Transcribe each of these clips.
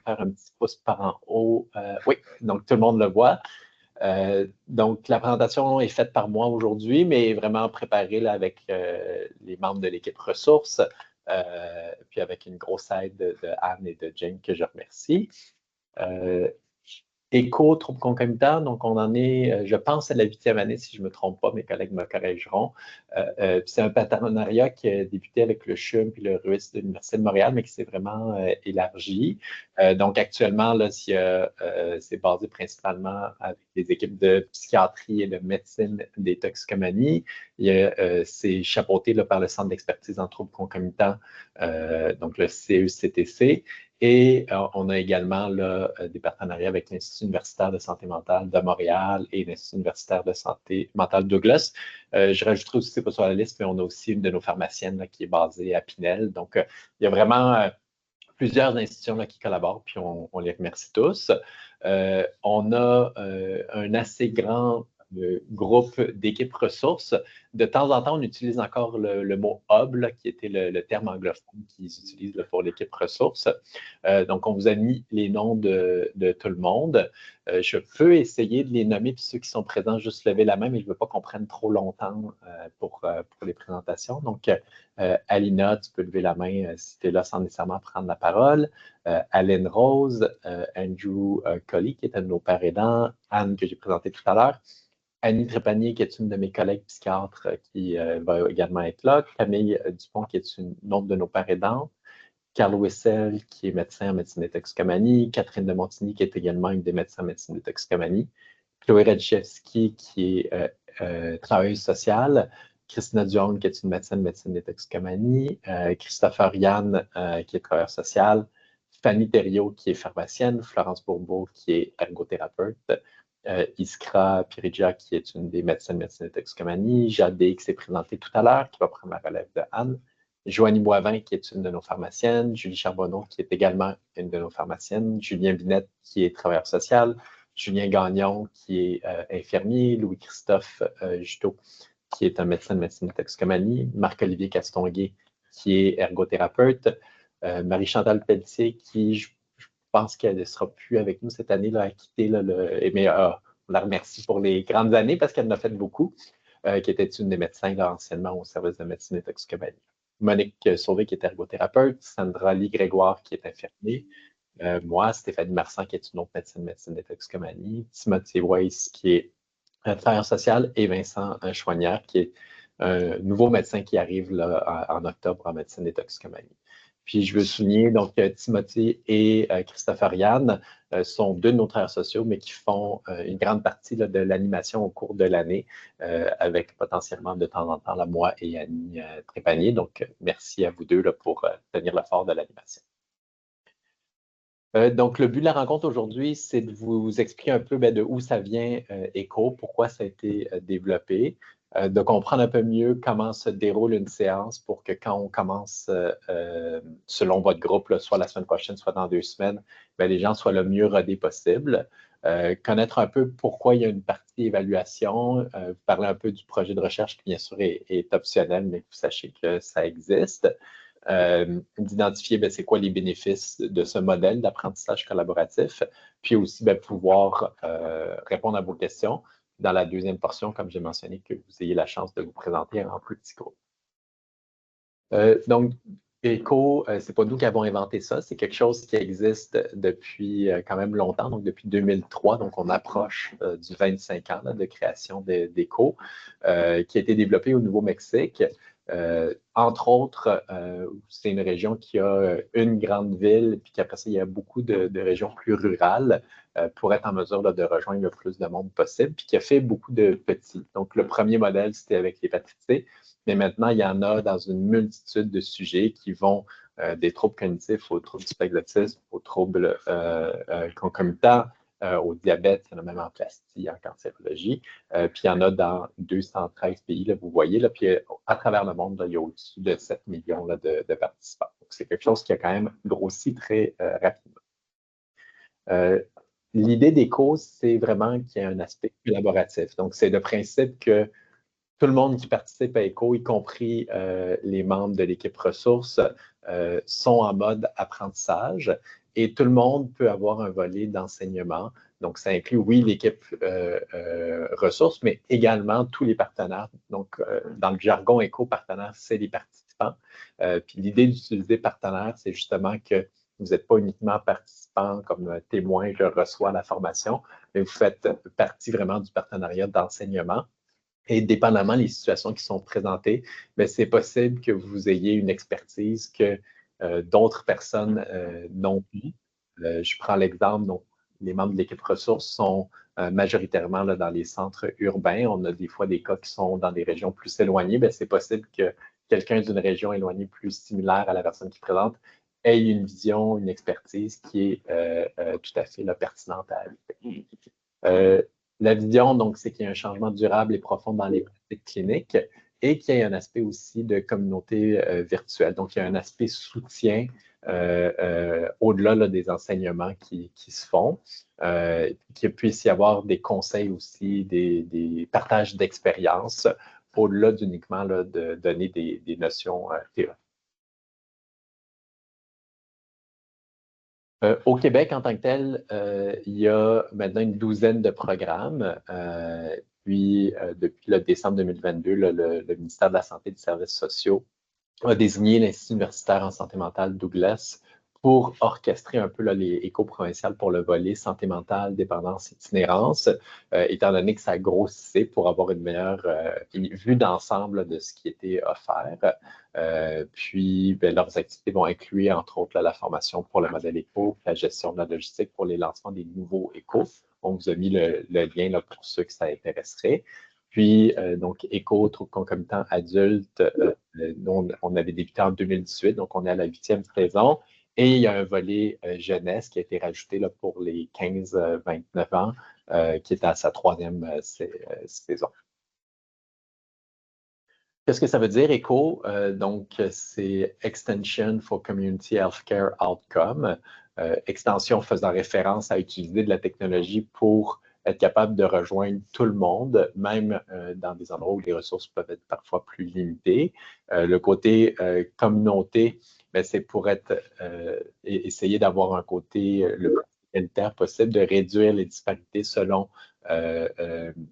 faire un petit pouce par en haut. Oui, donc tout le monde le voit. Donc, la présentation est faite par moi aujourd'hui, mais vraiment préparée là, avec les membres de l'équipe ressources, puis avec une grosse aide de Anne et de Jane que je remercie. Éco, troubles concomitants, donc on en est, je pense, à la 8e année, si je ne me trompe pas, mes collègues me corrigeront. C'est un partenariat qui a débuté avec le CHUM et le RUIS de l'Université de Montréal, mais qui s'est vraiment élargi. Donc actuellement, là, c'est basé principalement avec des équipes de psychiatrie et de médecine des toxicomanies. C'est chapeauté là, par le Centre d'expertise en troubles concomitants, donc le CECTC. Et on a également là, des partenariats avec l'Institut universitaire de santé mentale de Montréal et l'Institut universitaire de santé mentale Douglas. Je rajouterai aussi, c'est pas sur la liste, mais on a aussi une de nos pharmaciennes là, qui est basée à Pinel. Donc, il y a vraiment plusieurs institutions là, qui collaborent, puis on les remercie tous. On a un assez grand groupe d'équipes ressources. De temps en temps, on utilise encore le mot hub, là, qui était le terme anglophone qu'ils utilisent là, pour l'équipe ressources. Donc, on vous a mis les noms de tout le monde. Je peux essayer de les nommer, puis ceux qui sont présents, juste lever la main, mais je ne veux pas qu'on prenne trop longtemps pour les présentations. Donc, Alina, tu peux lever la main si tu es là sans nécessairement prendre la parole. Alain Rose, Andrew Colley, qui est un de nos pères aidants, Anne, que j'ai présenté tout à l'heure, Annie Trépanier, qui est une de mes collègues psychiatres, qui va également être là, Camille Dupont, qui est une autre de nos pères aidants, Carl Wessel, qui est médecin en médecine des toxicomanies, Catherine de Montigny, qui est également une des médecins en médecine des toxicomanies, Chloé Redchevski, qui est travailleuse sociale, Christina Duong, qui est une médecin de médecine des toxicomanies, Christopher Yann, qui est travailleur social, Fanny Thériault, qui est pharmacienne, Florence Bourbeau, qui est ergothérapeute, Iskra Piridja, qui est une des médecins de médecine des toxicomanies, Jade qui s'est présentée tout à l'heure, qui va prendre la relève de Anne, Joanie Boivin, qui est une de nos pharmaciennes, Julie Charbonneau, qui est également une de nos pharmaciennes, Julien Binette, qui est travailleur social, Julien Gagnon, qui est infirmier, Louis-Christophe Juteau, qui est un médecin de médecine de toxicomanie, Marc-Olivier Castonguay, qui est ergothérapeute, Marie-Chantal Pelletier, qui, je pense qu'elle ne sera plus avec nous cette année, là, a quitté, là, mais on la remercie pour les grandes années parce qu'elle en a fait beaucoup, qui était une des médecins là, anciennement au service de médecine et toxicomanie. Monique Sauvé, qui est ergothérapeute, Sandra Lee-Grégoire, qui est infirmier, moi, Stéphanie Marsan, qui est une autre médecine de médecine des toxicomanies, Timothée Weiss, qui est travailleur social, et Vincent Chouanière, qui est un nouveau médecin qui arrive là, en octobre en médecine des toxicomanies. Puis je veux souligner, donc, Timothée et Christopher Yann sont deux de nos travailleurs sociaux, mais qui font une grande partie là, de l'animation au cours de l'année, avec potentiellement de temps en temps là, moi et Annie Trépanier. Donc, merci à vous deux là, pour tenir le fort de l'animation. Donc, le but de la rencontre aujourd'hui, c'est de vous expliquer un peu de où ça vient ECHO, pourquoi ça a été développé, de comprendre un peu mieux comment se déroule une séance pour que quand on commence, selon votre groupe, là, soit la semaine prochaine, soit dans 2 semaines, les gens soient le mieux rodés possible. Connaître un peu pourquoi il y a une partie évaluation, vous parler un peu du projet de recherche qui, bien sûr, est optionnel, mais que vous sachiez que ça existe. D'identifier c'est quoi les bénéfices de ce modèle d'apprentissage collaboratif, puis aussi pouvoir répondre à vos questions dans la deuxième portion, comme j'ai mentionné, que vous ayez la chance de vous présenter en plus petit groupe. Donc, ECHO, c'est pas nous qui avons inventé ça, c'est quelque chose qui existe depuis quand même longtemps, donc depuis 2003, donc on approche du 25 ans là, de création d'ECHO, qui a été développé au Nouveau-Mexique. Entre autres, c'est une région qui a une grande ville, puis qu'après ça, il y a beaucoup de régions plus rurales pour être en mesure là, de rejoindre le plus de monde possible, puis qui a fait beaucoup de petits. Donc, le premier modèle, c'était avec l'hépatite C, mais maintenant, il y en a dans une multitude de sujets qui vont des troubles cognitifs aux troubles du spectre de l'autisme, aux troubles concomitants, au diabète, il y en a même en plastie, en cancérologie, puis il y en a dans 213 pays, là, vous voyez, là, puis à travers le monde, là, il y a au-dessus de 7 millions là, de participants. Donc, c'est quelque chose qui a quand même grossi très rapidement. L'idée d'ECHO, c'est vraiment qu'il y a un aspect collaboratif. Donc, c'est le principe que tout le monde qui participe à ECHO, y compris les membres de l'équipe ressources, sont en mode apprentissage et tout le monde peut avoir un volet d'enseignement. Donc, ça inclut, oui, l'équipe ressources, mais également tous les partenaires. Donc, dans le jargon éco-partenaire, c'est les participants. Puis l'idée d'utiliser partenaire, c'est justement que vous n'êtes pas uniquement participant comme témoin, je reçois la formation, mais vous faites partie vraiment du partenariat d'enseignement. Et dépendamment des situations qui sont présentées, c'est possible que vous ayez une expertise que d'autres personnes n'ont pas. Je prends l'exemple, donc les membres de l'équipe ressources sont majoritairement là, dans les centres urbains. On a des fois des cas qui sont dans des régions plus éloignées. C'est possible que quelqu'un d'une région éloignée plus similaire à la personne qui présente ait une vision, une expertise qui est tout à fait là, pertinente à ajouter. La vision, donc, c'est qu'il y a un changement durable et profond dans les pratiques cliniques et qu'il y a un aspect aussi de communauté virtuelle. Donc, il y a un aspect soutien au-delà là, des enseignements qui se font, qu'il puisse y avoir des conseils aussi, des partages d'expériences, au-delà d'uniquement de donner des notions théoriques. Au Québec, en tant que tel, il y a maintenant une douzaine de programmes. Puis, depuis le décembre 2022, le ministère de la Santé et des Services sociaux a désigné l'Institut universitaire en santé mentale Douglas pour orchestrer un peu là, les éco-provinciales pour le volet santé mentale, dépendance, itinérance, étant donné que ça grossissait pour avoir une meilleure vue d'ensemble de ce qui était offert. Puis, leurs activités vont inclure, entre autres, là, la formation pour le modèle éco, la gestion de la logistique pour les lancements des nouveaux éco. On vous a mis le lien là, pour ceux que ça intéresserait. Puis, donc, éco, troubles concomitants adultes, on avait débuté en 2018, donc on est à la 8e saison. Et il y a un volet jeunesse qui a été rajouté là, pour les 15-29 ans, qui est à sa 3e saison. Qu'est-ce que ça veut dire, ECHO? Donc, c'est Extension for Community Healthcare Outcome. Extension faisant référence à utiliser de la technologie pour être capable de rejoindre tout le monde, même dans des endroits où les ressources peuvent être parfois plus limitées. Le côté communauté, c'est pour essayer d'avoir un côté le plus égalitaire possible, de réduire les disparités selon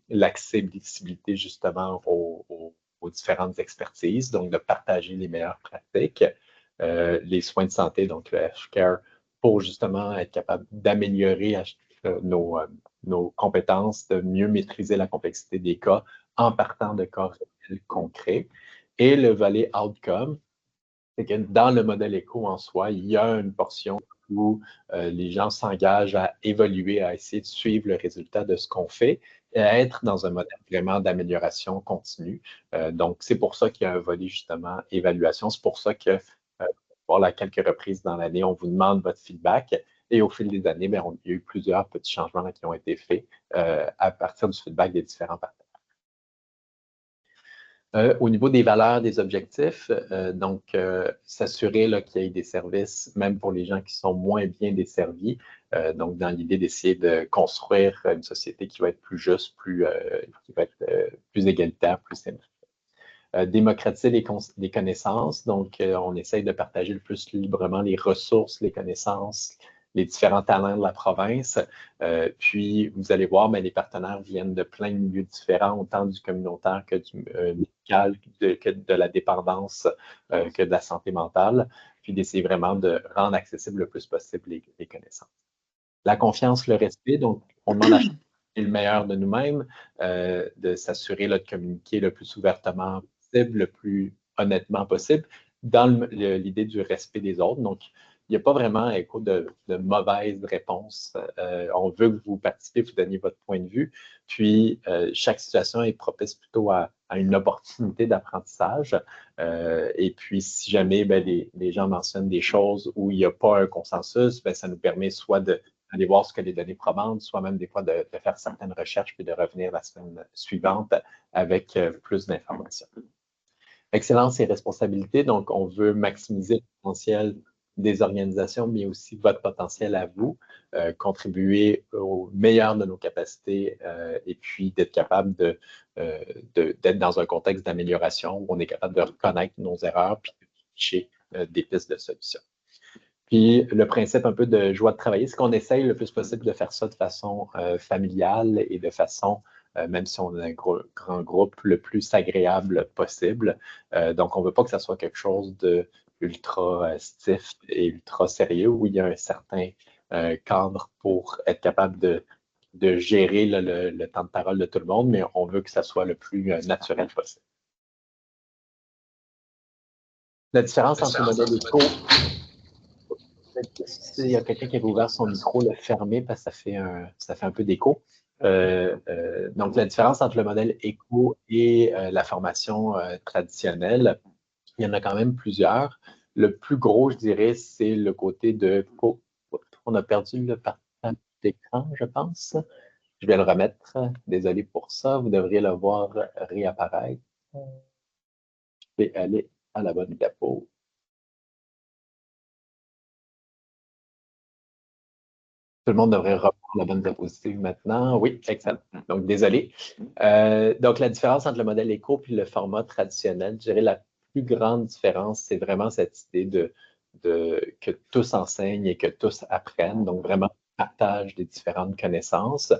l'accessibilité justement aux différentes expertises, donc de partager les meilleures pratiques, les soins de santé, donc le healthcare, pour justement être capable d'améliorer nos compétences, de mieux maîtriser la complexité des cas en partant de cas réels concrets. Et le volet outcome, c'est que dans le modèle éco en soi, il y a une portion où les gens s'engagent à évoluer, à essayer de suivre le résultat de ce qu'on fait et à être dans un modèle vraiment d'amélioration continue. Donc, c'est pour ça qu'il y a un volet justement évaluation. C'est pour ça que, pour à quelques reprises dans l'année, on vous demande votre feedback. Et au fil des années, il y a eu plusieurs petits changements qui ont été faits à partir du feedback des différents partenaires. Au niveau des valeurs, des objectifs, donc s'assurer qu'il y ait des services, même pour les gens qui sont moins bien desservis, donc dans l'idée d'essayer de construire une société qui va être plus juste, qui va être plus égalitaire, plus simple. Démocratiser les connaissances, donc on essaye de partager le plus librement les ressources, les connaissances, les différents talents de la province. Puis, vous allez voir, les partenaires viennent de plein de milieux différents, autant du communautaire que du médical, que de la dépendance, que de la santé mentale, puis d'essayer vraiment de rendre accessible le plus possible les connaissances. La confiance, le respect, donc on demande à le meilleur de nous-mêmes, de s'assurer de communiquer le plus ouvertement possible, le plus honnêtement possible, dans l'idée du respect des autres. Donc, il n'y a pas vraiment écho de mauvaises réponses. On veut que vous participiez, vous donniez votre point de vue. Puis, chaque situation est propice plutôt à une opportunité d'apprentissage. Et puis, si jamais les gens mentionnent des choses où il n'y a pas un consensus, ça nous permet soit d'aller voir ce que les données probantes, soit même des fois de faire certaines recherches puis de revenir la semaine suivante avec plus d'informations. Excellence et responsabilité, donc on veut maximiser le potentiel des organisations, mais aussi votre potentiel à vous, contribuer au meilleur de nos capacités et puis d'être capable d'être dans un contexte d'amélioration où on est capable de reconnaître nos erreurs puis de chercher des pistes de solutions. Puis le principe un peu de joie de travailler, c'est qu'on essaye le plus possible de faire ça de façon familiale et de façon, même si on est un grand groupe, le plus agréable possible. Donc, on ne veut pas que ça soit quelque chose de ultra stiff et ultra sérieux, où il y a un certain cadre pour être capable de gérer le temps de parole de tout le monde, mais on veut que ça soit le plus naturel possible. La différence entre le modèle éco, il y a quelqu'un qui avait ouvert son micro, le fermer parce que ça fait un peu d'écho. Donc, la différence entre le modèle éco et la formation traditionnelle, il y en a quand même plusieurs. Le plus gros, je dirais, c'est le côté de... Oh, on a perdu le partage d'écran, je pense. Je vais le remettre. Désolé pour ça. Vous devriez le voir réapparaître. Je vais aller à la bonne diapo. Tout le monde devrait reprendre la bonne diapositive maintenant. Oui, excellent. Donc, désolé. Donc, la différence entre le modèle éco et le format traditionnel, je dirais la plus grande différence, c'est vraiment cette idée que tous enseignent et que tous apprennent. Donc, vraiment, partage des différentes connaissances,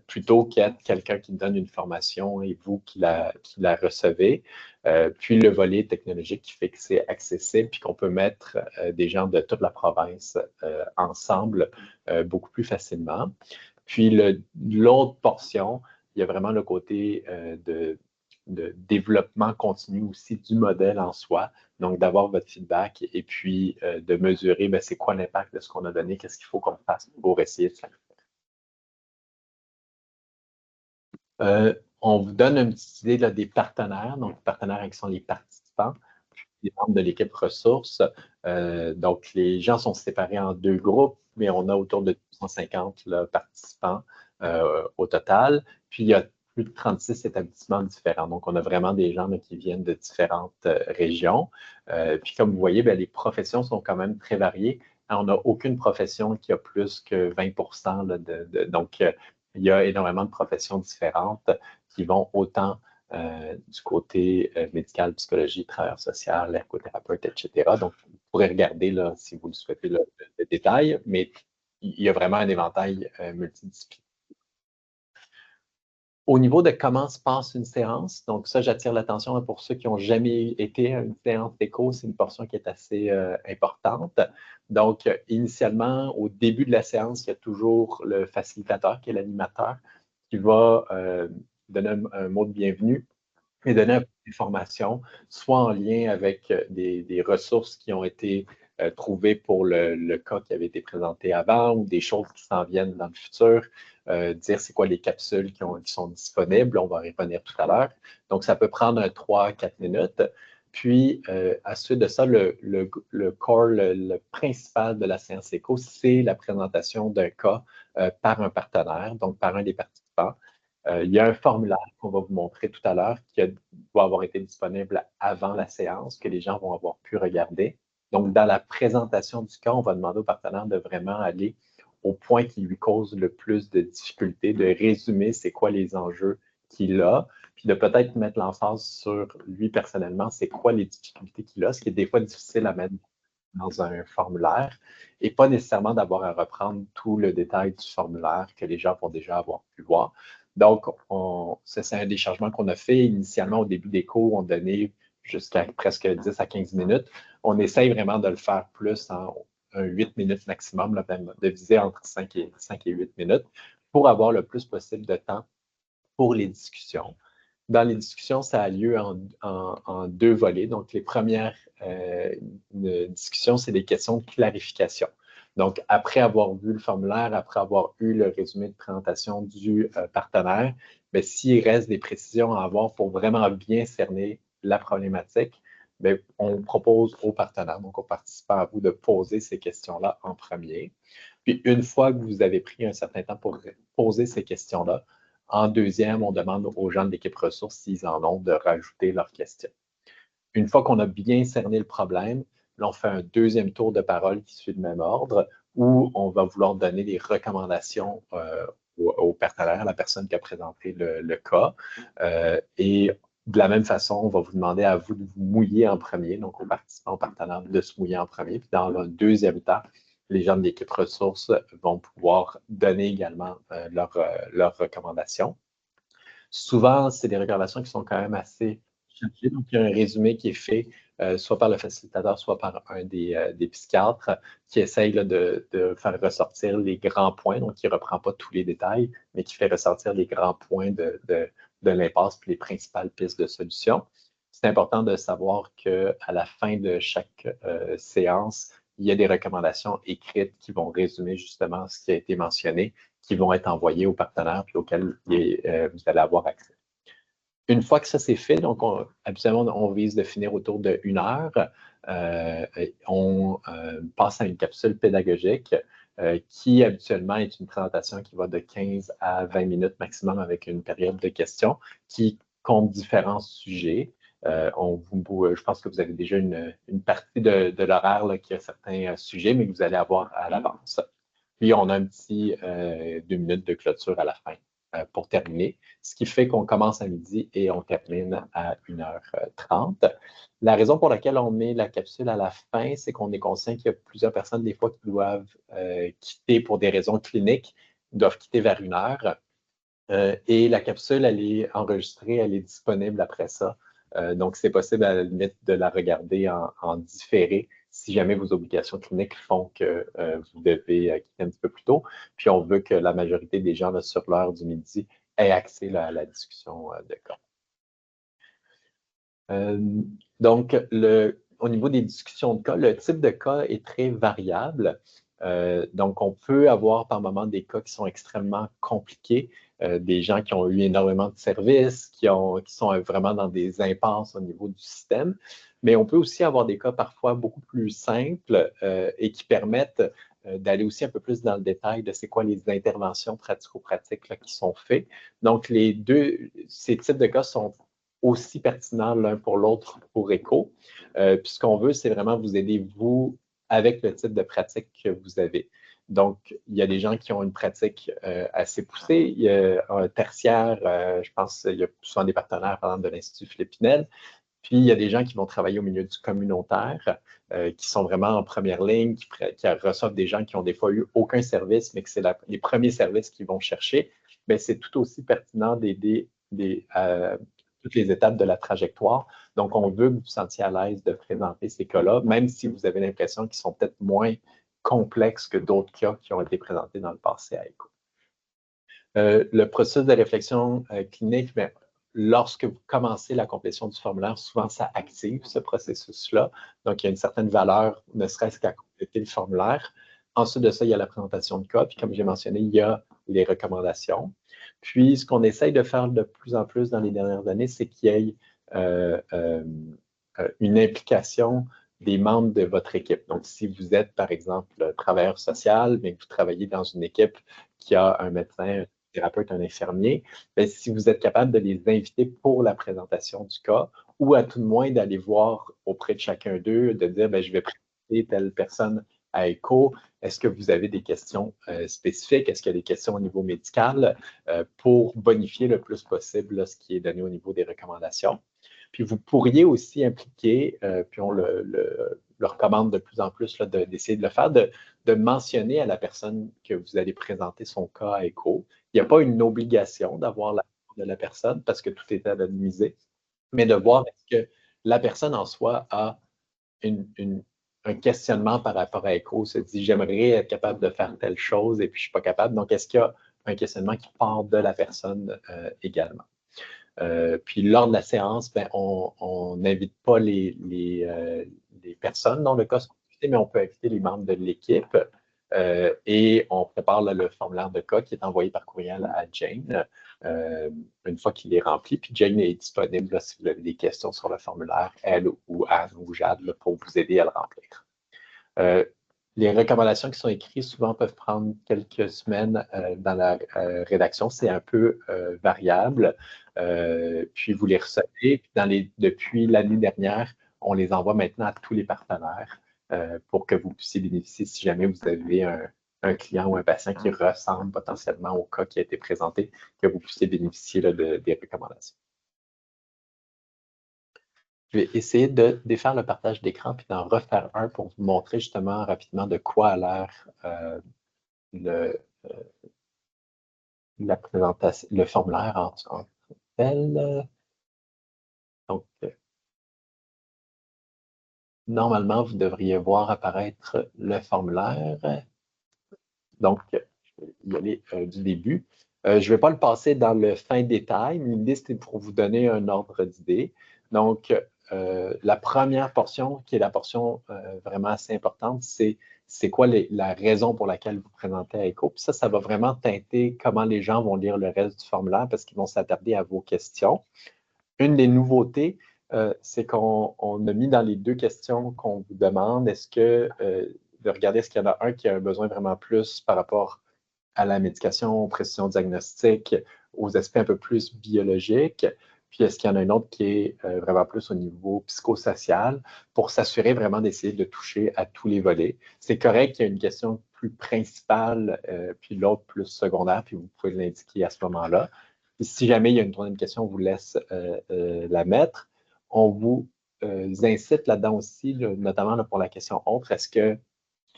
plutôt qu'être quelqu'un qui donne une formation et vous qui la recevez. Puis le volet technologique qui fait que c'est accessible puis qu'on peut mettre des gens de toute la province ensemble beaucoup plus facilement. Puis l'autre portion, il y a vraiment le côté de développement continu aussi du modèle en soi. Donc, d'avoir votre feedback et puis de mesurer c'est quoi l'impact de ce qu'on a donné, qu'est-ce qu'il faut qu'on fasse pour essayer de faire. On vous donne une petite idée là, des partenaires. Donc, les partenaires qui sont les participants, les membres de l'équipe ressources. Donc, les gens sont séparés en deux groupes, mais on a autour de 250 là, participants au total. Puis, il y a plus de 36 établissements différents. Donc, on a vraiment des gens là, qui viennent de différentes régions. Puis, comme vous voyez, les professions sont quand même très variées. On n'a aucune profession qui a plus que 20 là, donc, il y a énormément de professions différentes qui vont autant du côté médical, psychologie, travailleur social, ergothérapeute, etc. Donc, vous pourrez regarder là, si vous le souhaitez le détail, mais il y a vraiment un éventail multidisciplinaire. Au niveau de comment se passe une séance, donc ça, j'attire l'attention pour ceux qui n'ont jamais été à une séance d'écho, c'est une portion qui est assez importante. Donc, initialement, au début de la séance, il y a toujours le facilitateur, qui est l'animateur, qui va donner un mot de bienvenue et donner un peu d'informations, soit en lien avec des ressources qui ont été trouvées pour le cas qui avait été présenté avant ou des choses qui s'en viennent dans le futur, dire c'est quoi les capsules qui sont disponibles, on va y revenir tout à l'heure. Donc, ça peut prendre 3-4 minutes. Puis, à suite de ça, le core, le principal de la séance éco, c'est la présentation d'un cas par un partenaire, donc par un des participants. Il y a un formulaire qu'on va vous montrer tout à l'heure qui doit avoir été disponible avant la séance, que les gens vont avoir pu regarder. Donc, dans la présentation du cas, on va demander au partenaire de vraiment aller au point qui lui cause le plus de difficultés, de résumer c'est quoi les enjeux qu'il a, puis de peut-être mettre l'emphase sur lui personnellement, c'est quoi les difficultés qu'il a, ce qui est des fois difficile à mettre dans un formulaire, et pas nécessairement d'avoir à reprendre tout le détail du formulaire que les gens vont déjà avoir pu voir. Donc, c'est un des changements qu'on a fait. Initialement, au début des cours, on donnait jusqu'à presque 10 à 15 minutes. On essaye vraiment de le faire plus en 8 minutes maximum, là, même, de viser entre 5 et 8 minutes pour avoir le plus possible de temps pour les discussions. Dans les discussions, ça a lieu en deux volets. Donc, les premières discussions, c'est des questions de clarification. Donc, après avoir vu le formulaire, après avoir eu le résumé de présentation du partenaire, s'il reste des précisions à avoir pour vraiment bien cerner la problématique, on propose aux partenaires, donc aux participants, à vous de poser ces questions-là en premier. Puis, une fois que vous avez pris un certain temps pour poser ces questions-là, en deuxième, on demande aux gens de l'équipe ressources, s'ils en ont, de rajouter leurs questions. Une fois qu'on a bien cerné le problème, là, on fait un deuxième tour de parole qui suit le même ordre, où on va vouloir donner des recommandations au partenaire, à la personne qui a présenté le cas. Et De la même façon, on va vous demander à vous de vous mouiller en premier, donc aux participants, aux partenaires de se mouiller en premier. Puis dans le deuxième temps, les gens de l'équipe ressources vont pouvoir donner également leurs recommandations. Souvent, c'est des recommandations qui sont quand même assez chargées. Donc, il y a un résumé qui est fait soit par le facilitateur, soit par un des psychiatres qui essaye là, de faire ressortir les grands points, donc qui ne reprend pas tous les détails, mais qui fait ressortir les grands points de l'impasse puis les principales pistes de solution. C'est important de savoir qu'à la fin de chaque séance, il y a des recommandations écrites qui vont résumer justement ce qui a été mentionné, qui vont être envoyés aux partenaires puis auxquels vous allez avoir accès. Une fois que ça c'est fait, donc habituellement, on vise de finir autour de 1 heure. On passe à une capsule pédagogique qui habituellement est une présentation qui va de 15 à 20 minutes maximum avec une période de questions qui compte différents sujets. Je pense que vous avez déjà une partie de l'horaire qui a certains sujets, mais que vous allez avoir à l'avance. Puis, on a un petit 2 minutes de clôture à la fin pour terminer, ce qui fait qu'on commence à midi et on termine à 1h30. La raison pour laquelle on met la capsule à la fin, c'est qu'on est conscient qu'il y a plusieurs personnes, des fois, qui doivent quitter pour des raisons cliniques, doivent quitter vers 1 heure. Et la capsule, elle est enregistrée, elle est disponible après ça. Donc, c'est possible à la limite de la regarder en différé si jamais vos obligations cliniques font que vous devez quitter un petit peu plus tôt. Puis, on veut que la majorité des gens là, sur l'heure du midi aient accès là, à la discussion de cas. Donc, au niveau des discussions de cas, le type de cas est très variable. Donc, on peut avoir par moment des cas qui sont extrêmement compliqués, des gens qui ont eu énormément de services, qui sont vraiment dans des impasses au niveau du système. Mais on peut aussi avoir des cas parfois beaucoup plus simples et qui permettent d'aller aussi un peu plus dans le détail de c'est quoi les interventions pratico-pratiques qui sont faites. Donc, ces types de cas sont aussi pertinents l'un pour l'autre pour ECHO. Puis ce qu'on veut, c'est vraiment vous aider, vous, avec le type de pratique que vous avez. Donc, il y a des gens qui ont une pratique assez poussée. Il y a un tertiaire, je pense qu'il y a souvent des partenaires, par exemple, de l'Institut Philippe Pinel. Puis, il y a des gens qui vont travailler au milieu du communautaire, qui sont vraiment en première ligne, qui reçoivent des gens qui ont des fois eu aucun service, mais que c'est les premiers services qu'ils vont chercher. Mais c'est tout aussi pertinent d'aider toutes les étapes de la trajectoire. Donc, on veut que vous vous sentiez à l'aise de présenter ces cas-là, même si vous avez l'impression qu'ils sont peut-être moins complexes que d'autres cas qui ont été présentés dans le passé à ECHO. Le processus de réflexion clinique, bien, lorsque vous commencez la complétion du formulaire, souvent ça active ce processus-là. Donc, il y a une certaine valeur, ne serait-ce qu'à compléter le formulaire. Ensuite de ça, il y a la présentation de cas. Puis, comme j'ai mentionné, il y a les recommandations. Puis, ce qu'on essaye de faire de plus en plus dans les dernières années, c'est qu'il y ait une implication des membres de votre équipe. Donc, si vous êtes, par exemple, travailleur social, mais que vous travaillez dans une équipe qui a un médecin, un thérapeute, un infirmier, bien, si vous êtes capable de les inviter pour la présentation du cas, ou à tout le moins d'aller voir auprès de chacun d'eux, de dire, bien, je vais présenter telle personne à ECHO. Est-ce que vous avez des questions spécifiques? Est-ce qu'il y a des questions au niveau médical pour bonifier le plus possible là, ce qui est donné au niveau des recommandations? Puis vous pourriez aussi impliquer, puis on le recommande de plus en plus d'essayer de le faire, de mentionner à la personne que vous allez présenter son cas à ECHO. Il n'y a pas une obligation d'avoir la de la personne parce que tout est anonymisé, mais de voir est-ce que la personne en soi a un questionnement par rapport à ECHO, se dit j'aimerais être capable de faire telle chose et puis je ne suis pas capable. Donc, est-ce qu'il y a un questionnement qui part de la personne également? Puis lors de la séance, ben, on n'invite pas les personnes dans le cas spécifique, mais on peut inviter les membres de l'équipe et on prépare là, le formulaire de cas qui est envoyé par courriel à Jane une fois qu'il est rempli. Puis Jane est disponible là, si vous avez des questions sur le formulaire, elle ou Anne ou Jade là, pour vous aider à le remplir. Les recommandations qui sont écrites souvent peuvent prendre quelques semaines dans la rédaction. C'est un peu variable. Puis vous les recevez. Puis depuis l'année dernière, on les envoie maintenant à tous les partenaires pour que vous puissiez bénéficier si jamais vous avez un client ou un patient qui ressemble potentiellement au cas qui a été présenté, que vous puissiez bénéficier là, des recommandations. Je vais essayer de défaire le partage d'écran puis d'en refaire un pour vous montrer justement rapidement de quoi a l'air le, la présentation, le formulaire en tel. Donc, normalement, vous devriez voir apparaître le formulaire. Donc, je vais y aller du début. Je ne vais pas le passer dans le fin détail, mais l'idée, c'était pour vous donner un ordre d'idée. Donc, la première portion, qui est la portion vraiment assez importante, c'est quoi la raison pour laquelle vous présentez à ECHO. Puis ça va vraiment teinter comment les gens vont lire le reste du formulaire parce qu'ils vont s'attarder à vos questions. Une des nouveautés, c'est qu'on a mis dans les deux questions qu'on vous demande, de regarder est-ce qu'il y en a un qui a un besoin vraiment plus par rapport à la médication, aux précisions diagnostiques, aux aspects un peu plus biologiques, puis est-ce qu'il y en a un autre qui est vraiment plus au niveau psychosocial pour s'assurer vraiment d'essayer de toucher à tous les volets. C'est correct qu'il y a une question plus principale, puis l'autre plus secondaire, puis vous pouvez l'indiquer à ce moment-là. Et si jamais il y a une troisième question, on vous laisse la mettre. On vous incite là-dedans aussi, notamment pour la question autre, est-ce qu'il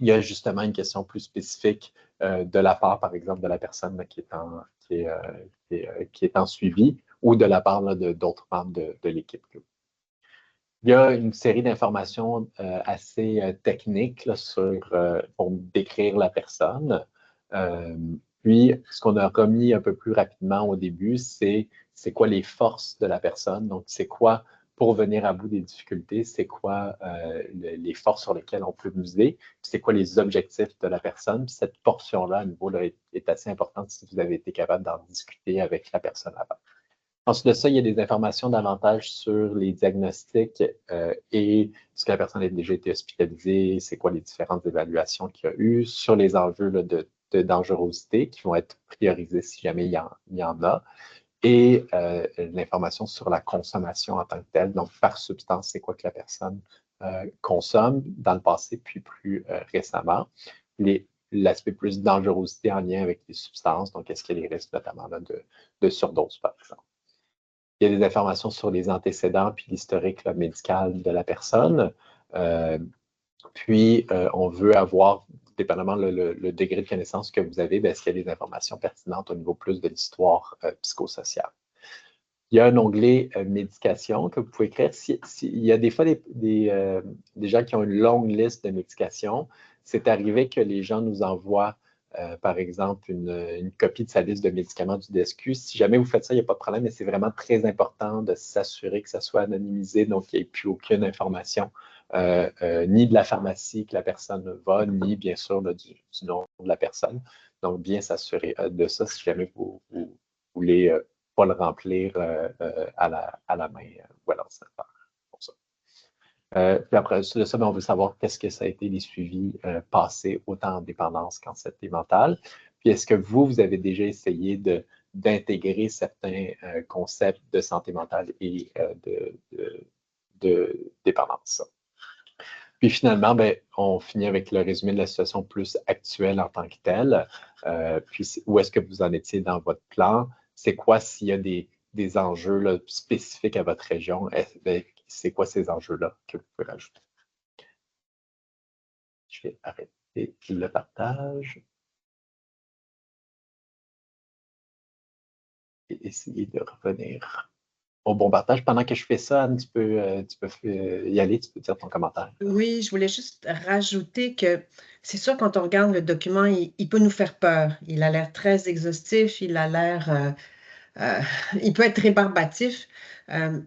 y a justement une question plus spécifique de la part, par exemple, de la personne là, qui est en suivi ou de la part d'autres membres de l'équipe. Il y a une série d'informations assez techniques là, pour décrire la personne. Puis, ce qu'on a remis un peu plus rapidement au début, c'est quoi les forces de la personne. Donc, c'est quoi, pour venir à bout des difficultés, c'est quoi les forces sur lesquelles on peut miser, c'est quoi les objectifs de la personne. Puis cette portion-là, à nouveau, là, est assez importante si vous avez été capable d'en discuter avec la personne avant. Ensuite de ça, il y a des informations davantage sur les diagnostics et ce que la personne a déjà été hospitalisée, c'est quoi les différentes évaluations qu'il y a eu, sur les enjeux là, de dangerosité qui vont être priorisés si jamais il y en a, et l'information sur la consommation en tant que telle, donc par substance, c'est quoi que la personne consomme dans le passé, puis plus récemment. L'aspect plus dangerosité en lien avec les substances, donc est-ce qu'il y a des risques notamment là, de surdose, par exemple. Il y a des informations sur les antécédents puis l'historique médical de la personne. Puis, on veut avoir, dépendamment le degré de connaissance que vous avez, est-ce qu'il y a des informations pertinentes au niveau plus de l'histoire psychosociale. Il y a un onglet médication que vous pouvez écrire. Il y a des fois des gens qui ont une longue liste de médications. C'est arrivé que les gens nous envoient par exemple, une copie de sa liste de médicaments du DSQ. Si jamais vous faites ça, il n'y a pas de problème, mais c'est vraiment très important de s'assurer que ça soit anonymisé, donc qu'il n'y ait plus aucune information, ni de la pharmacie que la personne va, ni bien sûr du nom de la personne. Donc, bien s'assurer de ça si jamais vous voulez pas le remplir à la main. Voilà, c'est pour ça. Puis après ça, on veut savoir qu'est-ce que ça a été les suivis passés, autant en dépendance qu'en santé mentale. Puis est-ce que vous avez déjà essayé d'intégrer certains concepts de santé mentale et de dépendance? Puis finalement, on finit avec le résumé de la situation plus actuelle en tant que telle. Puis où est-ce que vous en étiez dans votre plan? C'est quoi s'il y a des enjeux là, spécifiques à votre région? C'est quoi ces enjeux-là que vous pouvez rajouter? Je vais arrêter le partage et essayer de revenir au bon partage. Pendant que je fais ça, Anne, tu peux y aller, tu peux dire ton commentaire. Oui, je voulais juste rajouter que c'est sûr, quand on regarde le document, il peut nous faire peur. Il a l'air très exhaustif, il a l'air euh, il peut être rébarbatif, euh,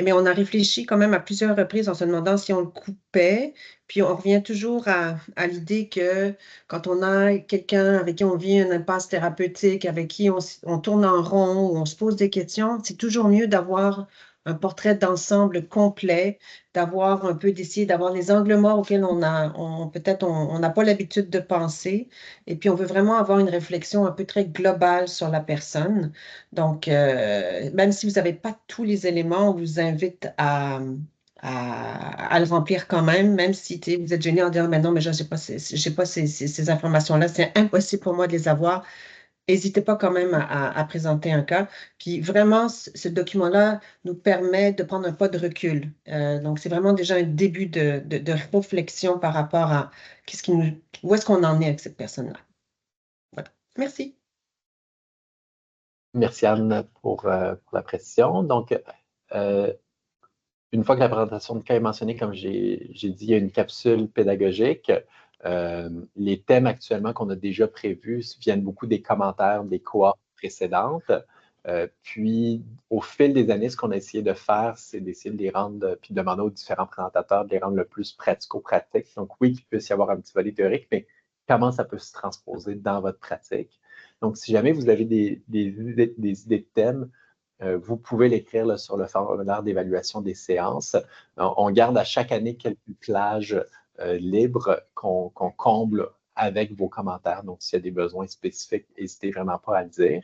mais on a réfléchi quand même à plusieurs reprises en se demandant si on le coupait. Puis on revient toujours à l'idée que quand on a quelqu'un avec qui on vit une impasse thérapeutique, avec qui on tourne en rond ou on se pose des questions, c'est toujours mieux d'avoir un portrait d'ensemble complet, d'avoir un peu d'essayer d'avoir les angles morts auxquels peut-être on n'a pas l'habitude de penser. Et puis on veut vraiment avoir une réflexion un peu très globale sur la personne. Donc, même si vous n'avez pas tous les éléments, on vous invite à le remplir quand même si vous êtes gêné en disant, mais non, mais je n'ai pas, j'ai pas ces informations-là, c'est impossible pour moi de les avoir. n'hésitez pas quand même à présenter un cas. Puis vraiment, ce document-là nous permet de prendre un pas de recul. Donc, c'est vraiment déjà un début de réflexion par rapport à où est-ce qu'on en est avec cette personne-là. Voilà. Merci. Merci Anne pour la précision. Donc, une fois que la présentation de cas est mentionnée, comme j'ai dit, il y a une capsule pédagogique. Les thèmes actuellement qu'on a déjà prévus viennent beaucoup des commentaires des cohortes précédentes. Puis, au fil des années, ce qu'on a essayé de faire, c'est d'essayer de les rendre, puis de demander aux différents présentateurs de les rendre le plus pratico-pratique. Donc, oui, qu'il puisse y avoir un petit volet théorique, mais comment ça peut se transposer dans votre pratique. Donc, si jamais vous avez des idées de thèmes, vous pouvez l'écrire là, sur le formulaire d'évaluation des séances. On garde à chaque année quelques plages libres qu'on comble avec vos commentaires. Donc, s'il y a des besoins spécifiques, n'hésitez vraiment pas à le dire.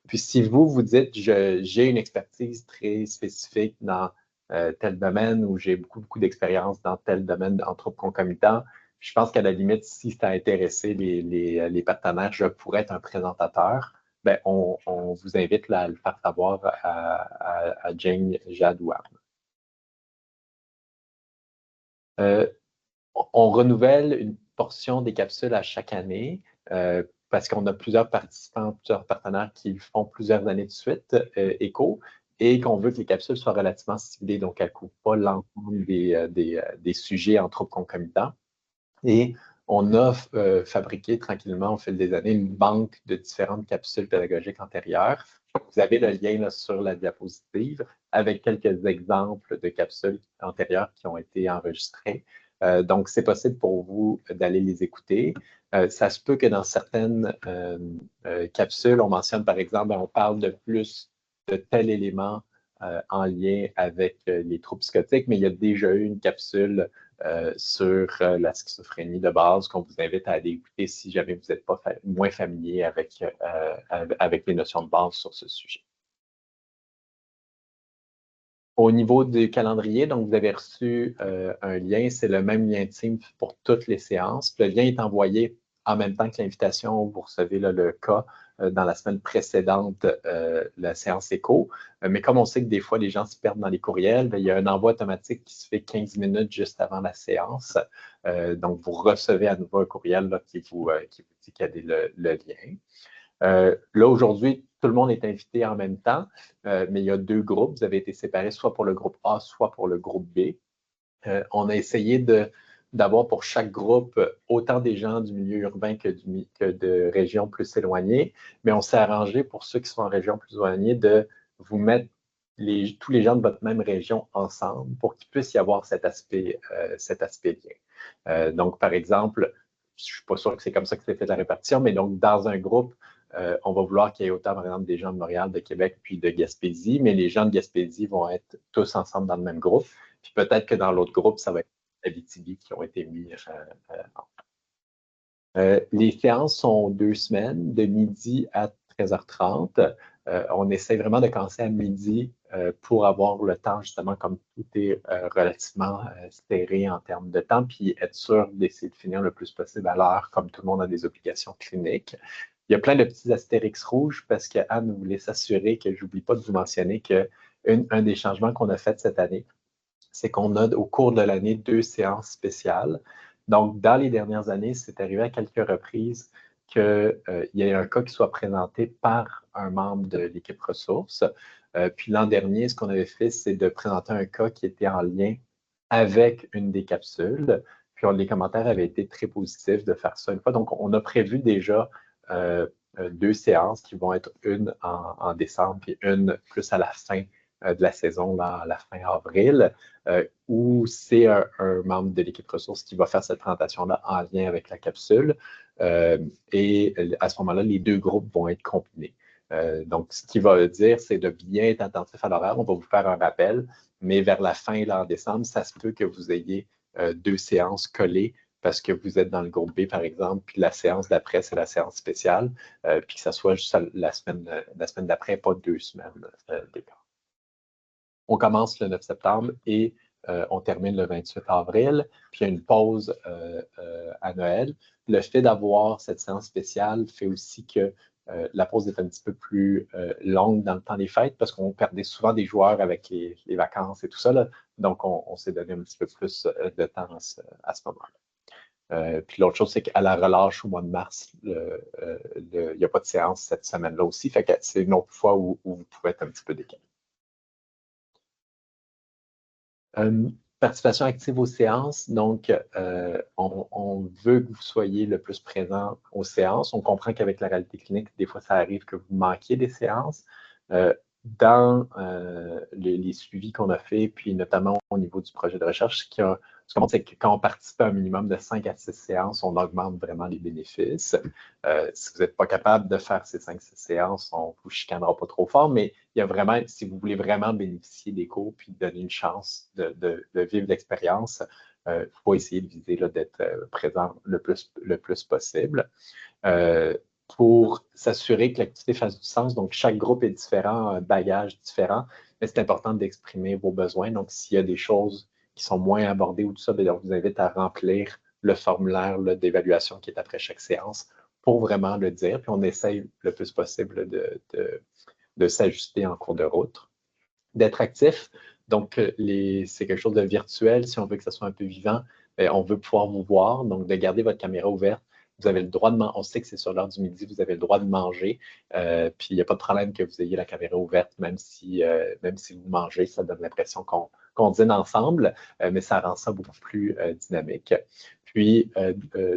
Puis, si vous dites, j'ai une expertise très spécifique dans tel domaine ou j'ai beaucoup d'expérience dans tel domaine en troubles concomitants, je pense qu'à la limite, si ça a intéressé les partenaires, je pourrais être un présentateur. Ben, on vous invite là, à le faire savoir à Jane, Jade ou Anne. On renouvelle une portion des capsules à chaque année parce qu'on a plusieurs participants, plusieurs partenaires qui le font plusieurs années de suite, éco, et qu'on veut que les capsules soient relativement ciblées, donc elles ne couvrent pas l'ensemble des sujets en troubles concomitants. Et on a fabriqué tranquillement au fil des années une banque de différentes capsules pédagogiques antérieures. Vous avez le lien là, sur la diapositive avec quelques exemples de capsules antérieures qui ont été enregistrées. Donc, c'est possible pour vous d'aller les écouter. Ça se peut que dans certaines capsules, on mentionne par exemple, on parle de plus de tel élément en lien avec les troubles psychotiques, mais il y a déjà eu une capsule sur la schizophrénie de base qu'on vous invite à aller écouter si jamais vous n'êtes pas moins familier avec les notions de base sur ce sujet. Au niveau du calendrier, donc vous avez reçu un lien, c'est le même lien Teams pour toutes les séances. Le lien est envoyé en même temps que l'invitation. Vous recevez là, le cas dans la semaine précédente, la séance écho. Mais comme on sait que des fois, les gens se perdent dans les courriels, bien, il y a un envoi automatique qui se fait 15 minutes juste avant la séance. Donc, vous recevez à nouveau un courriel là, qui vous dit qu'il y a le lien. Là, aujourd'hui, tout le monde est invité en même temps, mais il y a deux groupes. Vous avez été séparés soit pour le groupe A, soit pour le groupe B. On a essayé d'avoir pour chaque groupe autant des gens du milieu urbain que de régions plus éloignées, mais on s'est arrangé pour ceux qui sont en région plus éloignée de vous mettre tous les gens de votre même région ensemble pour qu'il puisse y avoir cet aspect lien. Donc, par exemple, je ne suis pas sûr que c'est comme ça que c'est fait la répartition, mais donc dans un groupe, on va vouloir qu'il y ait autant, par exemple, des gens de Montréal, de Québec, puis de Gaspésie, mais les gens de Gaspésie vont être tous ensemble dans le même groupe. Puis peut-être que dans l'autre groupe, ça va être Abitibi qui ont été mis les séances sont 2 semaines, de midi à 13h30. On essaie vraiment de commencer à midi pour avoir le temps, justement, comme tout est relativement serré en termes de temps, puis être sûr d'essayer de finir le plus possible à l'heure, comme tout le monde a des obligations cliniques. Il y a plein de petits astérix rouges parce qu'Anne voulait s'assurer que je n'oublie pas de vous mentionner qu'un des changements qu'on a fait cette année, c'est qu'on a au cours de l'année 2 séances spéciales. Donc, dans les dernières années, c'est arrivé à quelques reprises qu'il y ait un cas qui soit présenté par un membre de l'équipe ressources. Puis l'an dernier, ce qu'on avait fait, c'est de présenter un cas qui était en lien avec une des capsules. Puis les commentaires avaient été très positifs de faire ça une fois. Donc, on a prévu déjà 2 séances qui vont être une en décembre puis une plus à la fin de la saison, là, à la fin avril, où c'est un membre de l'équipe ressources qui va faire cette présentation-là en lien avec la capsule. Et à ce moment-là, les deux groupes vont être combinés. Donc, ce qu'il va dire, c'est de bien être attentif à l'horaire. On va vous faire un rappel, mais vers la fin, là, en décembre, ça se peut que vous ayez 2 séances collées parce que vous êtes dans le groupe B, par exemple, puis la séance d'après, c'est la séance spéciale, puis que ça soit juste la semaine d'après, pas 2 semaines d'écart. On commence le 9 septembre et on termine le 28 avril, puis il y a une pause à Noël. Le fait d'avoir cette séance spéciale fait aussi que la pause est un petit peu plus longue dans le temps des fêtes parce qu'on perdait souvent des joueurs avec les vacances et tout ça, là. Donc, on s'est donné un petit peu plus de temps à ce moment-là. Puis l'autre chose, c'est qu'à la relâche au mois de mars, il n'y a pas de séance cette semaine-là aussi. Fait que c'est une autre fois où vous pouvez être un petit peu décalé. Participation active aux séances, donc on veut que vous soyez le plus présent aux séances. On comprend qu'avec la réalité clinique, des fois, ça arrive que vous manquiez des séances. Dans les suivis qu'on a fait, puis notamment au niveau du projet de recherche, ce qu'on montre, c'est que quand on participe à un minimum de 5 à 6 séances, on augmente vraiment les bénéfices. Si vous n'êtes pas capable de faire ces 5-6 séances, on ne vous chicanera pas trop fort, mais il y a vraiment, si vous voulez vraiment bénéficier des cours puis donner une chance de vivre l'expérience, il faut essayer de viser d'être présent le plus possible. Pour s'assurer que l'activité fasse du sens. Donc, chaque groupe est différent, un bagage différent, mais c'est important d'exprimer vos besoins. Donc, s'il y a des choses qui sont moins abordées ou tout ça, bien, on vous invite à remplir le formulaire d'évaluation qui est après chaque séance pour vraiment le dire. Puis, on essaye le plus possible de s'ajuster en cours de route. D'être actif, donc c'est quelque chose de virtuel. Si on veut que ça soit un peu vivant, bien, on veut pouvoir vous voir. Donc, de garder votre caméra ouverte. Vous avez le droit de manger. On sait que c'est sur l'heure du midi, vous avez le droit de manger. Puis, il n'y a pas de problème que vous ayez la caméra ouverte, même si vous mangez. Ça donne l'impression qu'on dîne ensemble, mais ça rend ça beaucoup plus dynamique. Puis,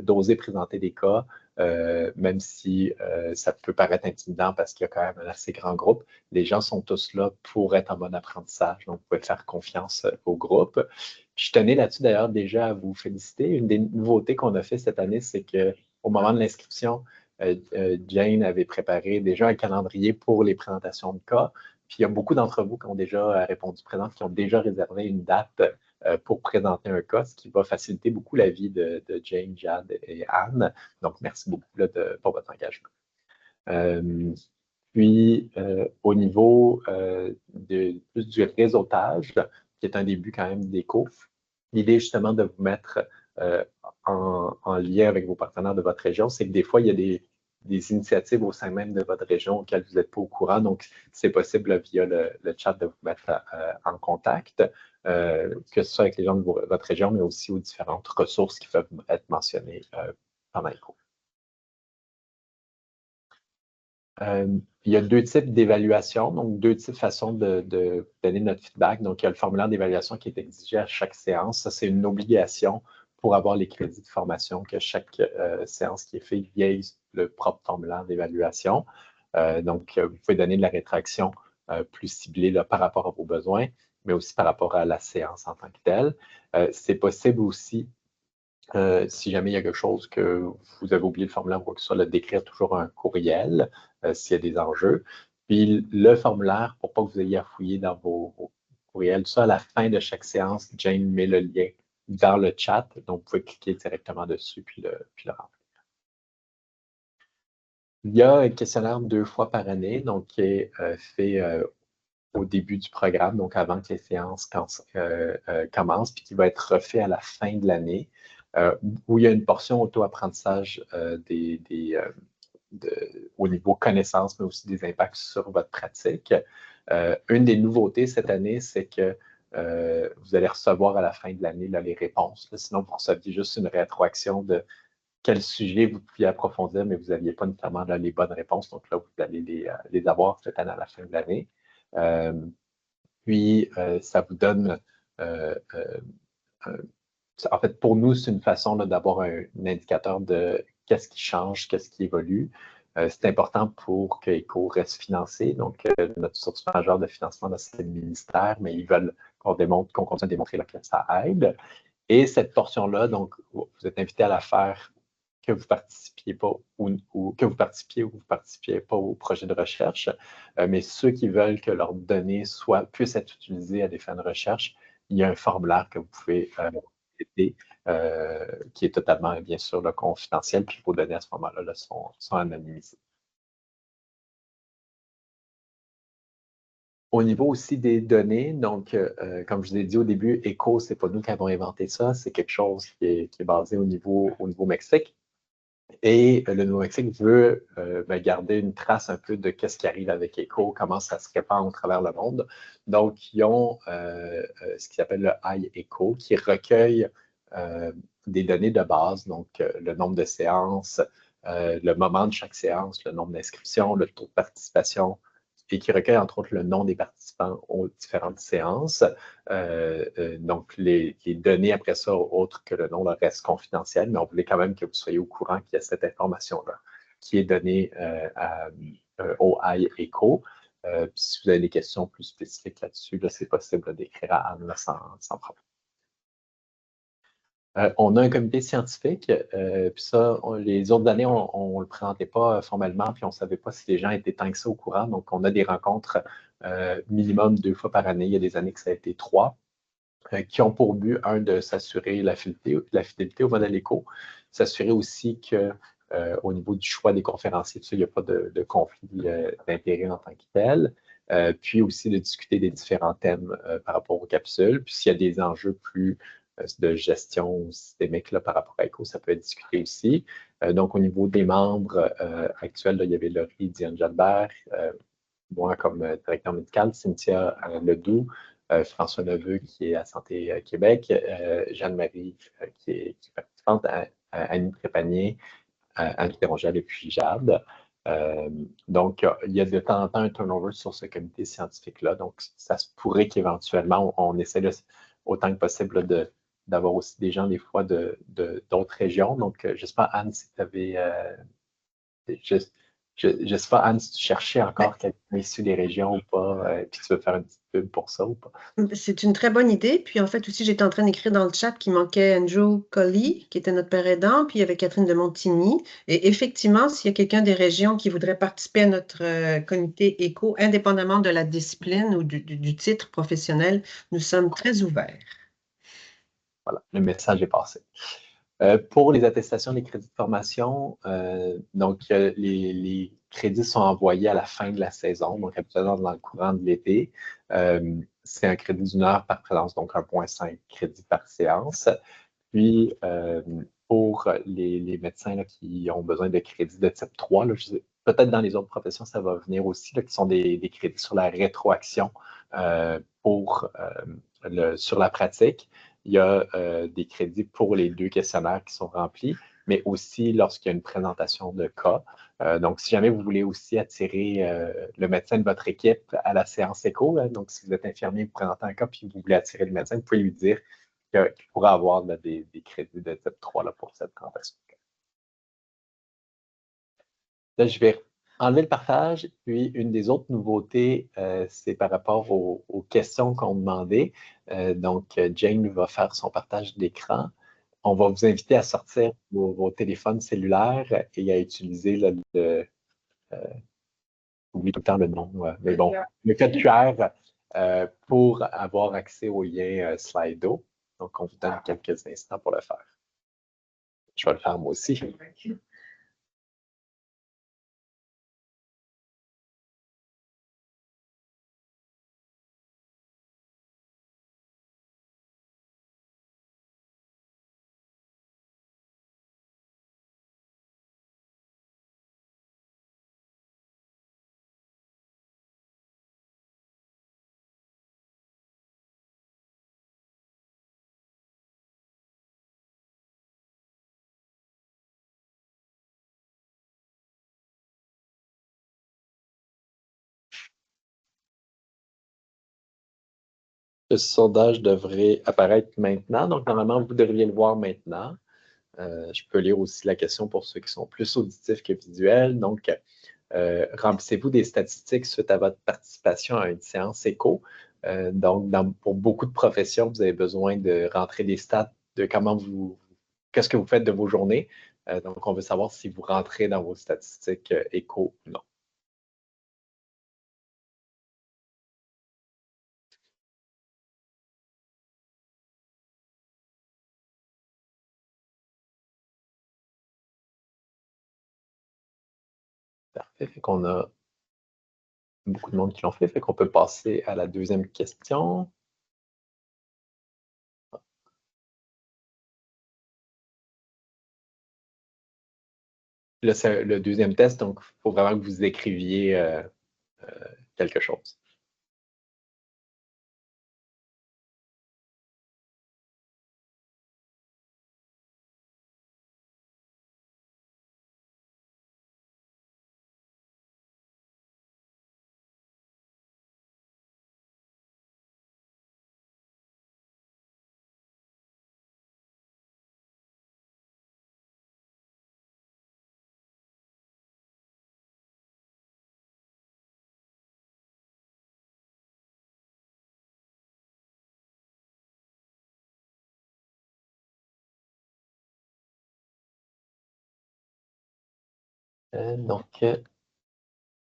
d'oser présenter des cas, même si ça peut paraître intimidant parce qu'il y a quand même un assez grand groupe. Les gens sont tous là pour être en bon apprentissage, donc vous pouvez faire confiance au groupe. Puis je tenais là-dessus d'ailleurs déjà à vous féliciter. Une des nouveautés qu'on a fait cette année, c'est qu'au moment de l'inscription, Jane avait préparé déjà un calendrier pour les présentations de cas. Puis il y a beaucoup d'entre vous qui ont déjà répondu présent, qui ont déjà réservé une date pour présenter un cas, ce qui va faciliter beaucoup la vie de Jane, Jade et Anne. Donc, merci beaucoup pour votre engagement. Puis, au niveau plus du réseautage, qui est un début quand même d'éco, l'idée justement de vous mettre en lien avec vos partenaires de votre région, c'est que des fois, il y a des initiatives au sein même de votre région auxquelles vous n'êtes pas au courant. Donc, c'est possible via le chat de vous mettre en contact, que ce soit avec les gens de votre région, mais aussi aux différentes ressources qui peuvent être mentionnées pendant les cours. Il y a deux types d'évaluation, donc deux types de façons de donner notre feedback. Donc, il y a le formulaire d'évaluation qui est exigé à chaque séance. Ça, c'est une obligation pour avoir les crédits de formation que chaque séance qui est faite via le propre formulaire d'évaluation. Donc, vous pouvez donner de la rétraction plus ciblée là, par rapport à vos besoins, mais aussi par rapport à la séance en tant que telle. C'est possible aussi si jamais il y a quelque chose que vous avez oublié le formulaire ou quoi que ce soit, d'écrire toujours un courriel s'il y a des enjeux. Puis le formulaire, pour pas que vous ayez à fouiller dans vos courriels, tout ça, à la fin de chaque séance, Jane met le lien dans le chat. Donc, vous pouvez cliquer directement dessus puis le remplir. Il y a un questionnaire 2 fois par année, donc qui est fait au début du programme, donc avant que les séances commencent, puis qui va être refait à la fin de l'année. Où il y a une portion auto-apprentissage au niveau connaissance, mais aussi des impacts sur votre pratique. Une des nouveautés cette année, c'est que vous allez recevoir à la fin de l'année les réponses. Là, sinon, vous receviez juste une rétroaction de quel sujet vous pouviez approfondir, mais vous n'aviez pas nécessairement les bonnes réponses. Donc là, vous allez les avoir cette année à la fin de l'année. Puis, ça vous donne en fait, pour nous, c'est une façon d'avoir un indicateur de qu'est-ce qui change, qu'est-ce qui évolue. C'est important pour que ECO reste financé. Donc, notre source majeure de financement, c'est le ministère, mais ils veulent qu'on continue à démontrer que ça aide. Et cette portion-là, donc, vous êtes invité à la faire que vous participiez pas ou que vous participiez ou que vous participiez pas au projet de recherche. Mais ceux qui veulent que leurs données puissent être utilisées à des fins de recherche, il y a un formulaire que vous pouvez qui est totalement, bien sûr, confidentiel, puis vos données à ce moment-là sont anonymisées. Au niveau aussi des données, donc, comme je vous ai dit au début, ECO, ce n'est pas nous qui avons inventé ça, c'est quelque chose qui est basé au niveau Mexique. Et le Nouveau-Mexique veut garder une trace un peu de ce qui arrive avec ECHO, comment ça se répand au travers le monde. Donc, ils ont ce qui s'appelle le iECHO, qui recueille des données de base, donc le nombre de séances, le moment de chaque séance, le nombre d'inscriptions, le taux de participation, et qui recueille entre autres le nom des participants aux différentes séances. Donc, les données après ça, autres que le nom, là, restent confidentielles, mais on voulait quand même que vous soyez au courant qu'il y a cette information-là qui est donnée au iECHO. Si vous avez des questions plus spécifiques là-dessus, là, c'est possible d'écrire à Anne là, sans problème. On a un comité scientifique, puis ça, les autres années, on ne le présentait pas formellement, puis on ne savait pas si les gens étaient tant que ça au courant. Donc, on a des rencontres minimum 2 fois par année. Il y a des années que ça a été 3, qui ont pour but, un, de s'assurer la fidélité au modèle éco, s'assurer aussi que au niveau du choix des conférenciers, il n'y a pas de conflit d'intérêt en tant que tel. Puis aussi de discuter des différents thèmes par rapport aux capsules. Puis s'il y a des enjeux plus de gestion systémique là, par rapport à ECHO, ça peut être discuté aussi. Donc, au niveau des membres actuels, là, il y avait Laurie Diane-Jalbert, moi comme directeur médical, Cynthia Ledoux, François Neveu qui est à Santé Québec, Jeanne-Marie qui est participante, Annie Trépanier, Anne Pérongel et puis Jade. Donc, il y a de temps en temps un turnover sur ce comité scientifique-là. Donc, ça se pourrait qu'éventuellement, on essaie autant que possible d'avoir aussi des gens, des fois, d'autres régions. Donc, je ne sais pas, Anne, si tu avais. Je ne sais pas, Anne, si tu cherchais encore quelqu'un issu des régions ou pas, puis tu veux faire une petite pub pour ça ou pas? C'est une très bonne idée. Puis en fait, aussi, j'étais en train d'écrire dans le chat qu'il manquait Andrew Colley, qui était notre père aidant, puis il y avait Catherine de Montigny. Et effectivement, s'il y a quelqu'un des régions qui voudrait participer à notre comité éco, indépendamment de la discipline ou du titre professionnel, nous sommes très ouverts. Voilà, le message est passé. Pour les attestations des crédits de formation, donc les crédits sont envoyés à la fin de la saison, donc habituellement dans le courant de l'été. C'est un crédit d'1 heure par présence, donc 1,5 crédit par séance. Puis, pour les médecins là, qui ont besoin de crédits de type 3, peut-être dans les autres professions, ça va venir aussi, là, qui sont des crédits sur la rétroaction sur la pratique. Il y a des crédits pour les 2 questionnaires qui sont remplis, mais aussi lorsqu'il y a une présentation de cas. Donc, si jamais vous voulez aussi attirer le médecin de votre équipe à la séance éco, donc si vous êtes infirmier, vous présentez un cas, puis vous voulez attirer le médecin, vous pouvez lui dire qu'il pourra avoir là, des crédits de type 3 là, pour cette présentation. Là, je vais enlever le partage. Puis, une des autres nouveautés, c'est par rapport aux questions qu'on demandait. Donc, Jane va faire son partage d'écran. On va vous inviter à sortir vos téléphones cellulaires et à utiliser j'oublie tout le temps le nom, mais bon, le code QR pour avoir accès au lien Slido. Donc, on vous donne quelques instants pour le faire. Je vais le faire moi aussi. Ce sondage devrait apparaître maintenant. Donc, normalement, vous devriez le voir maintenant. Je peux lire aussi la question pour ceux qui sont plus auditifs que visuels. Donc, remplissez-vous des statistiques suite à votre participation à une séance éco. Donc, pour beaucoup de professions, vous avez besoin de rentrer des stats de qu'est-ce que vous faites de vos journées. Donc, on veut savoir si vous rentrez dans vos statistiques éco ou non. Parfait. Fait qu'on a beaucoup de monde qui l'ont fait. Fait qu'on peut passer à la deuxième question. Là, c'est le deuxième test, donc il faut vraiment que vous écriviez quelque chose.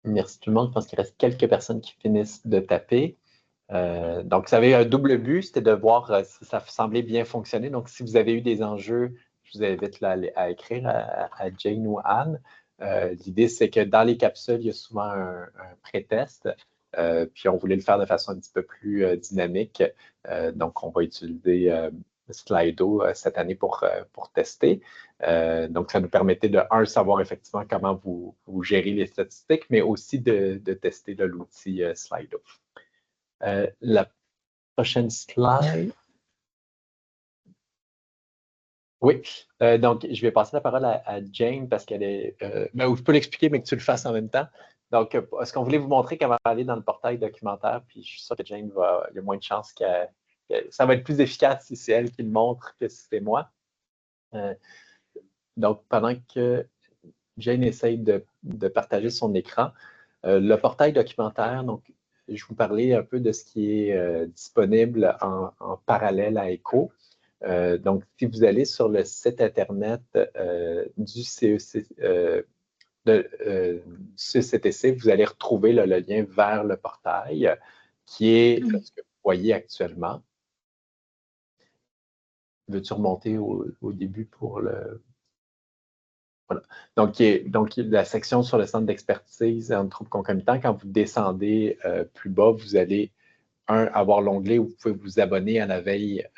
Merci tout le monde. Je pense qu'il reste quelques personnes qui finissent de taper. Donc, ça avait un double but, c'était de voir si ça semblait bien fonctionner. Donc, si vous avez eu des enjeux, je vous invite là, à écrire à Jane ou Anne. L'idée, c'est que dans les capsules, il y a souvent un pré-test. Puis, on voulait le faire de façon un petit peu plus dynamique. Donc, on va utiliser Slido cette année pour tester. Donc, ça nous permettait de, savoir effectivement comment vous gérez les statistiques, mais aussi de tester l'outil Slido. La prochaine slide. Oui, donc je vais passer la parole à Jane parce qu'elle est. Je peux l'expliquer, mais que tu le fasses en même temps. Donc, ce qu'on voulait vous montrer qu'elle va aller dans le portail documentaire, puis je suis sûr que Jane il y a moins de chances que ça va être plus efficace si c'est elle qui le montre que si c'est moi. Donc, pendant que Jane essaye de partager son écran, le portail documentaire, donc, je vous parlais un peu de ce qui est disponible en parallèle à ECHO. Donc, si vous allez sur le site Internet du CECTC, vous allez retrouver le lien vers le portail qui est ce que vous voyez actuellement. Veux-tu remonter au début pour le... Voilà. Donc, la section sur le centre d'expertise en troubles concomitants, quand vous descendez plus bas, vous allez avoir l'onglet où vous pouvez vous abonner à la veille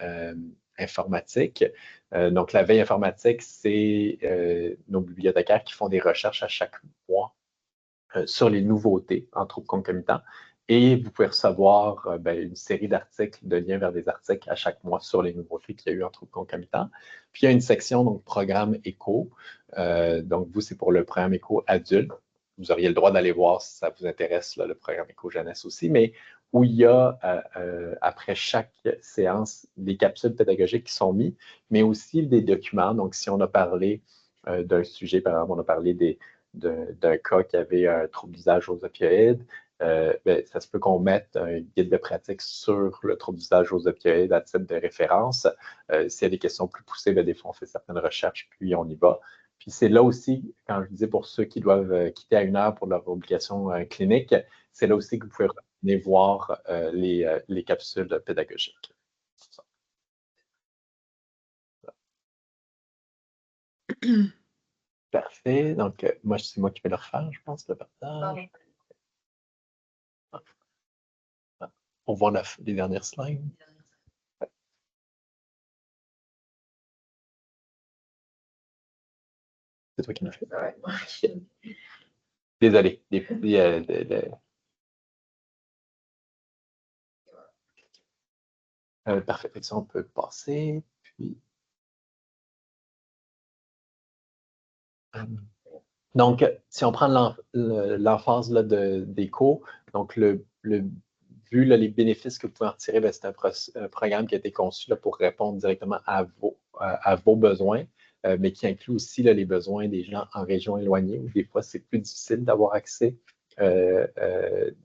informatique. Donc, la veille informatique, c'est nos bibliothécaires qui font des recherches à chaque mois sur les nouveautés en troubles concomitants. Et vous pouvez recevoir une série d'articles, de liens vers des articles à chaque mois sur les nouveautés qu'il y a eu en troubles concomitants. Puis, il y a une section, donc, programme éco. Donc, vous, c'est pour le programme éco adulte. Vous auriez le droit d'aller voir si ça vous intéresse, là, le programme éco jeunesse aussi, mais où il y a, après chaque séance, des capsules pédagogiques qui sont mises, mais aussi des documents. Donc, si on a parlé d'un sujet, par exemple, on a parlé d'un cas qui avait un trouble d'usage aux opioïdes, ça se peut qu'on mette un guide de pratique sur le trouble d'usage aux opioïdes à titre de référence. S'il y a des questions plus poussées, des fois, on fait certaines recherches, puis on y va. Puis c'est là aussi, quand je disais pour ceux qui doivent quitter à 1 heure pour leur obligation clinique, c'est là aussi que vous pouvez venir voir les capsules pédagogiques. Parfait. Donc, c'est moi qui vais le refaire, je pense, le partage. On voit les dernières slides. C'est toi qui l'as fait. Désolé. Parfait. Ça, on peut passer. Puis, donc, si on prend l'emphase des cours, donc le vu les bénéfices que vous pouvez en tirer, c'est un programme qui a été conçu pour répondre directement à vos besoins, mais qui inclut aussi les besoins des gens en région éloignée, où des fois, c'est plus difficile d'avoir accès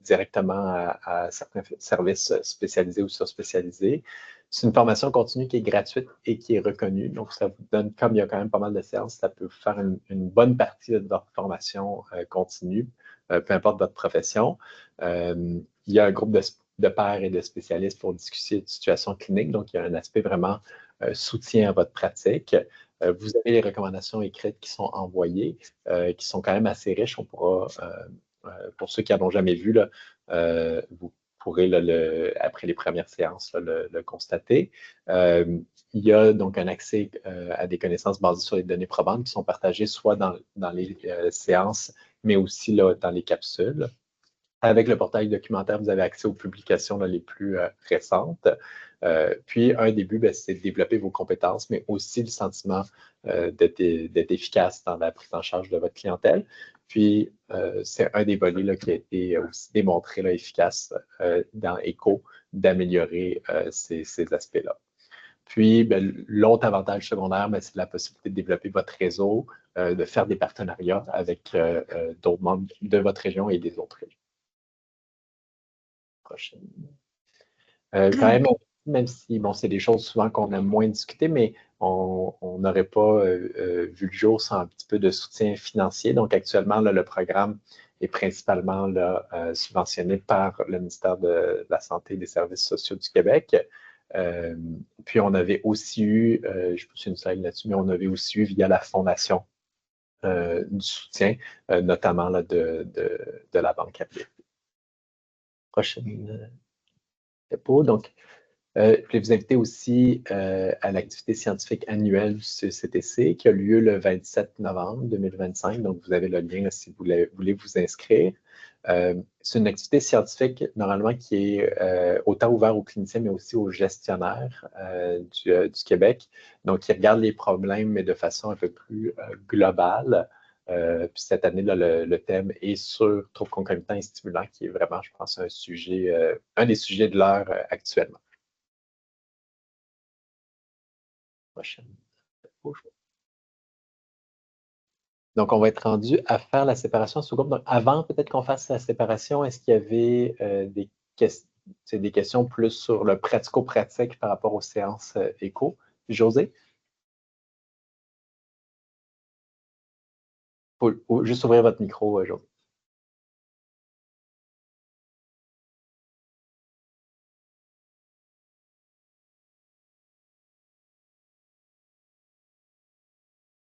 directement à certains services spécialisés ou surspécialisés. C'est une formation continue qui est gratuite et qui est reconnue. Donc, ça vous donne, comme il y a quand même pas mal de séances, ça peut vous faire une bonne partie de votre formation continue, peu importe votre profession. Il y a un groupe de pairs et de spécialistes pour discuter de situations cliniques. Donc, il y a un aspect vraiment soutien à votre pratique. Vous avez les recommandations écrites qui sont envoyées, qui sont quand même assez riches. On pourra, pour ceux qui n'en ont jamais vu, là, vous pourrez, là, après les premières séances, là, le constater. Il y a donc un accès à des connaissances basées sur les données probantes qui sont partagées soit dans les séances, mais aussi là, dans les capsules. Avec le portail documentaire, vous avez accès aux publications là, les plus récentes. Puis, un début, c'est de développer vos compétences, mais aussi le sentiment d'être efficace dans la prise en charge de votre clientèle. Puis, c'est un des volets là, qui a été aussi démontré là, efficace dans ECHO d'améliorer ces aspects-là. Puis, l'autre avantage secondaire, c'est la possibilité de développer votre réseau, de faire des partenariats avec d'autres membres de votre région et des autres régions. Prochaine. Quand même si, bon, c'est des choses souvent qu'on a moins discuté, mais on n'aurait pas vu le jour sans un petit peu de soutien financier. Donc, actuellement, là, le programme est principalement là, subventionné par le ministère de la Santé et des Services sociaux du Québec. Puis, on avait aussi eu, je pousse une slide là-dessus, mais on avait aussi eu via la Fondation du soutien, notamment là, de la Banque Abbé. Prochaine. Donc, je voulais vous inviter aussi à l'activité scientifique annuelle du CECTC qui a lieu le 27 novembre 2025. Donc, vous avez le lien là, si vous voulez vous inscrire. C'est une activité scientifique normalement qui est autant ouverte aux cliniciens, mais aussi aux gestionnaires du Québec. Donc, qui regardent les problèmes, mais de façon un peu plus globale. Puis cette année, là, le thème est sur troubles concomitants et stimulants, qui est vraiment, je pense, un des sujets de l'heure actuellement. Prochaine. Donc, on va être rendu à faire la séparation sous groupe. Donc, avant peut-être qu'on fasse la séparation, est-ce qu'il y avait des questions plus sur le pratico-pratique par rapport aux séances écho? José? Faut juste ouvrir votre micro, José.